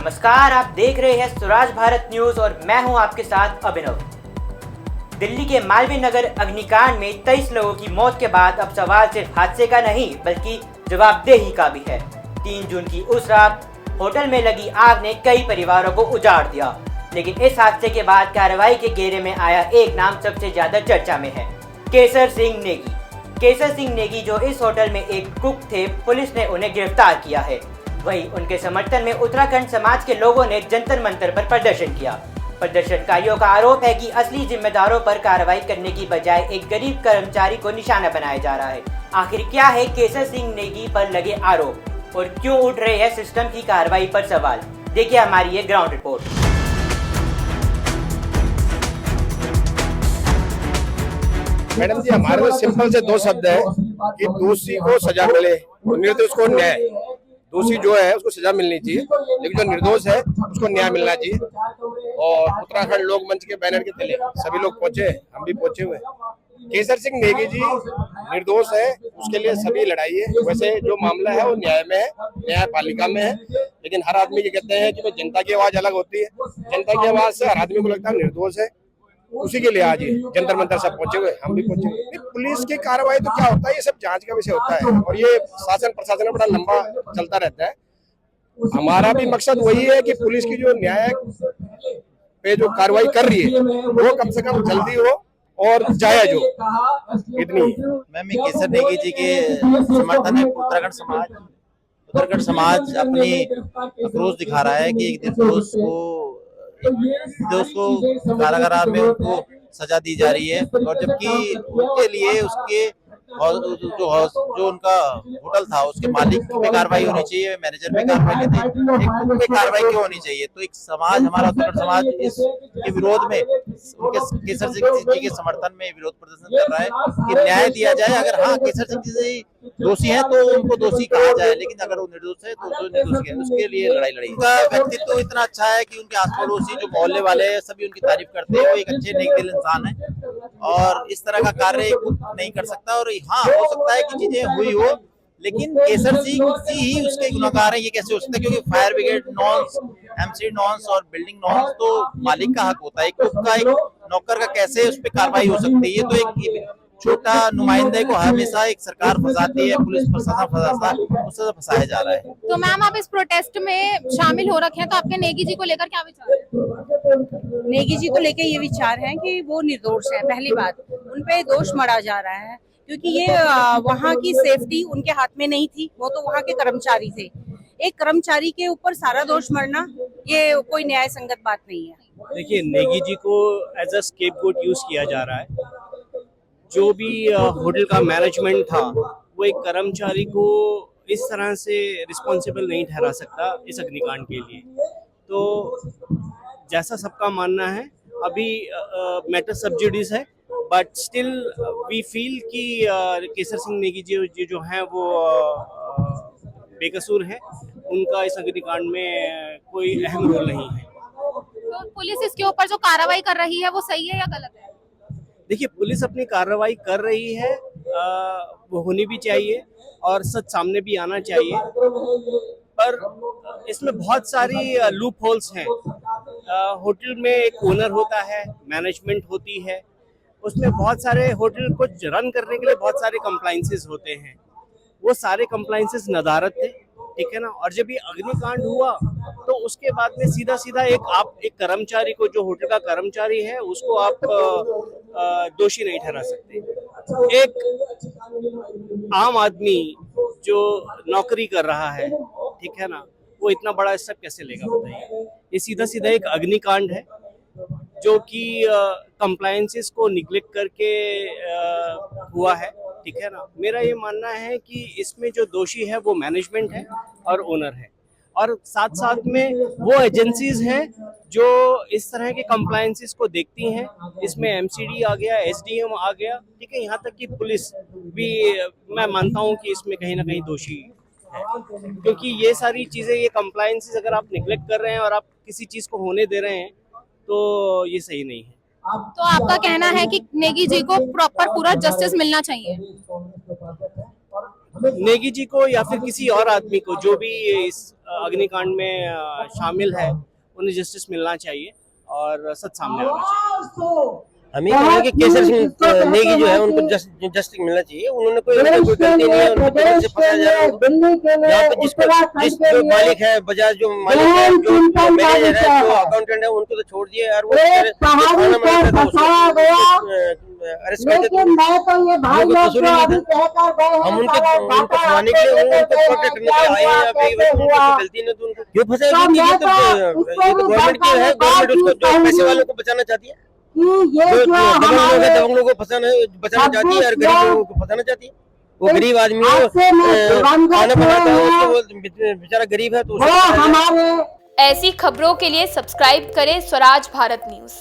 नमस्कार, आप देख रहे हैं स्वराज भारत न्यूज और मैं हूं आपके साथ अभिनव। दिल्ली के मालवीय नगर अग्निकांड में 23 लोगों की मौत के बाद अब सवाल सिर्फ हादसे का नहीं बल्कि जवाबदेही का भी है। 3 जून की उस रात होटल में लगी आग ने कई परिवारों को उजाड़ दिया, लेकिन इस हादसे के बाद कार्रवाई के घेरे में आया एक नाम सबसे ज्यादा चर्चा में है, केसर सिंह नेगी। केसर सिंह नेगी जो इस होटल में एक कुक थे, पुलिस ने उन्हें गिरफ्तार किया है। वहीं उनके समर्थन में उत्तराखंड समाज के लोगों ने जंतर मंतर पर प्रदर्शन किया। प्रदर्शनकारियों का आरोप है कि असली जिम्मेदारों पर कार्रवाई करने की बजाय एक गरीब कर्मचारी को निशाना बनाया जा रहा है। आखिर क्या है केसर सिंह नेगी पर लगे आरोप और क्यों उठ रहे हैं सिस्टम की कार्रवाई पर सवाल? देखिए हमारी ये ग्राउंड रिपोर्ट। मैडम जी, हमारे में सिंपल से 2 शब्द है कि दोषी को सजा मिले, निर्दोष को न्याय। दोषी जो है उसको सजा मिलनी चाहिए, लेकिन जो निर्दोष है उसको न्याय मिलना चाहिए। और उत्तराखंड लोक मंच के बैनर के तले सभी लोग पहुंचे, हम भी पहुंचे हुए। केसर सिंह नेगी जी निर्दोष है, उसके लिए सभी लड़ाई है। वैसे जो मामला है वो न्याय में है, न्यायपालिका में है, लेकिन हर आदमी ये कहते हैं कि जनता की आवाज अलग होती है। जनता की आवाज से हर आदमी को लगता है निर्दोष है, उसी के लिए आज जंतर मंतर सब पहुंचे हुए, हम भी पहुंचे हुए। पुलिस की कार्रवाई तो क्या होता है, ये सब जांच का विषय होता है और ये शासन प्रशासन में बड़ा लंबा चलता रहता है। हमारा भी मकसद वही है कि पुलिस की जो न्याय पे जो कार्रवाई कर रही है वो कम से कम जल्दी हो और जायज हो, इतनी। मैम, केसर नेगी जी के समर्थन में उत्तराखंड समाज अपनी आक्रोश दिखा रहा है कि एक निर्दोष को कारागार में उनको सजा दी जा रही है, और जबकि उनके लिए उसके जो उनका होटल था उसके मालिक पे कार्रवाई होनी चाहिए, मैनेजर पे कार्रवाई लेते, एक पे कार्रवाई क्यों होनी चाहिए? तो एक समाज, हमारा उत्तराखंड समाज इसके विरोध में, उनके केसर सिंह जी के समर्थन में विरोध प्रदर्शन कर रहा है कि न्याय दिया जाए। अगर हाँ केसर सिंह जी दोषी है तो उनको दोषी कहा जाए, लेकिन अगर वो निर्दोष है तो जो निर्दोष है उसके लिए लड़ाई लड़ी। उनका व्यक्तित्व इतना अच्छा है कि उनके आस पड़ोसी जो मोहल्ले वाले हैं सभी उनकी तारीफ करते हैं। वो एक अच्छे नेक दिल इंसान है और इस तरह का कार्य नहीं कर सकता। और हाँ, हो सकता है कि चीजें हुई हो, लेकिन केसर सिंह जी ही उसके गुनहगार हैं, ये कैसे हो सकता है? क्योंकि fire brigade norms, MC norms और बिल्डिंग नॉर्म्स तो मालिक का हक होता है। कुक का, एक नौकर का कैसे उस पर कार्रवाई हो सकती है? ये तो एक छोटा नुमाइंदे को हमेशा एक सरकार फंसाती है, पुलिस प्रशासन फंसाता है, उससे फंसाया जा रहा है। तो मैम, आप इस प्रोटेस्ट में शामिल हो रखे हैं, तो आपके नेगी जी को लेकर क्या विचार है? नेगी जी को लेकर ये विचार है कि वो निर्दोष है। पहली बात, उनपे दोष मढ़ा जा रहा है क्योंकि ये वहाँ की सेफ्टी उनके हाथ में नहीं थी, वो तो वहाँ के कर्मचारी थे। एक कर्मचारी के ऊपर सारा दोष मढ़ना ये कोई न्याय संगत बात नहीं है। देखिए, नेगी जी को एज अ स्केपगोट यूज किया जा रहा है। जो भी होटल का मैनेजमेंट था वो एक कर्मचारी को इस तरह से रिस्पॉन्सिबल नहीं ठहरा सकता इस अग्निकांड के लिए। तो जैसा सबका मानना है, अभी मैटर सब जुडिस है, बट स्टिल वी फील कि केसर सिंह नेगी जी जो हैं वो बेकसूर हैं, उनका इस अग्निकांड में कोई अहम रोल नहीं है। तो पुलिस इसके ऊपर जो कार्रवाई कर रही है वो सही है या गलत है? देखिए, पुलिस अपनी कार्रवाई कर रही है, वो होनी भी चाहिए और सच सामने भी आना चाहिए, पर इसमें बहुत सारी लूप होल्स हैं। होटल में एक ओनर होता है, मैनेजमेंट होती है, उसमें बहुत सारे होटल को रन करने के लिए बहुत सारे कंप्लायंसेस होते हैं। वो सारे कंप्लायंसेस नदारत थे, ठीक है ना। और जब ये अग्निकांड हुआ तो उसके बाद में सीधा सीधा एक कर्मचारी को, जो होटल का कर्मचारी है, उसको आप दोषी नहीं ठहरा सकते। एक आम आदमी जो नौकरी कर रहा है, ठीक है ना, वो इतना बड़ा स्टेप कैसे लेगा बताइए? ये सीधा सीधा एक अग्निकांड है जो कि कंप्लायंसेस को निग्लेक्ट करके हुआ है, ठीक है ना। मेरा ये मानना है कि इसमें जो दोषी है वो मैनेजमेंट है और ओनर है, और साथ साथ में वो एजेंसीज हैं जो इस तरह के कंप्लायंसेस को देखती हैं। इसमें एमसीडी आ गया, एसडीएम आ गया, ठीक है, यहाँ तक कि पुलिस भी मैं मानता हूँ कि इसमें कहीं ना कहीं दोषी है, क्योंकि ये सारी चीज़ें, ये कंप्लायंसेस अगर आप निगलेक्ट कर रहे हैं और आप किसी चीज़ को होने दे रहे हैं तो ये सही नहीं है। तो आपका कहना है कि नेगी जी को प्रॉपर पूरा जस्टिस मिलना चाहिए? नेगी जी को या फिर किसी और आदमी को जो भी इस अग्निकांड में शामिल है उन्हें जस्टिस मिलना चाहिए और सच सामने आना चाहिए। हम ये कहेंगे कि केसर सिंह नेगी जो है उनको जस्टिस मिलना चाहिए। उन्होंने कोई गलती नहीं है, उनको जेल से फंसाया जा रहा है। यहाँ पे जिस जो मालिक है, बजाज जो मालिक है, जो मैनेजर है, जो अकाउंटेंट है, उनको तो छोड़ दिए यार। वो अरेस्ट कर देते, कसूर नहीं था। हम उनको फंसाने के लिए, उनको प्रोटेक्ट करने के लिए आए हैं। गलती नहीं तो उनको क्यों फंसाएगी? ये तो गवर्नमेंट की है, गवर्नमेंट उसको जो पैसे वालों को बचाना चाहती है। दबंग लोगों को बचाना चाहती है और गरीब लोगों को फंसाना चाहती है। वो गरीब आदमी खाना बनाता है, वो बेचारा गरीब है तो ऐसी खबरों के लिए सब्सक्राइब करें स्वराज भारत न्यूज।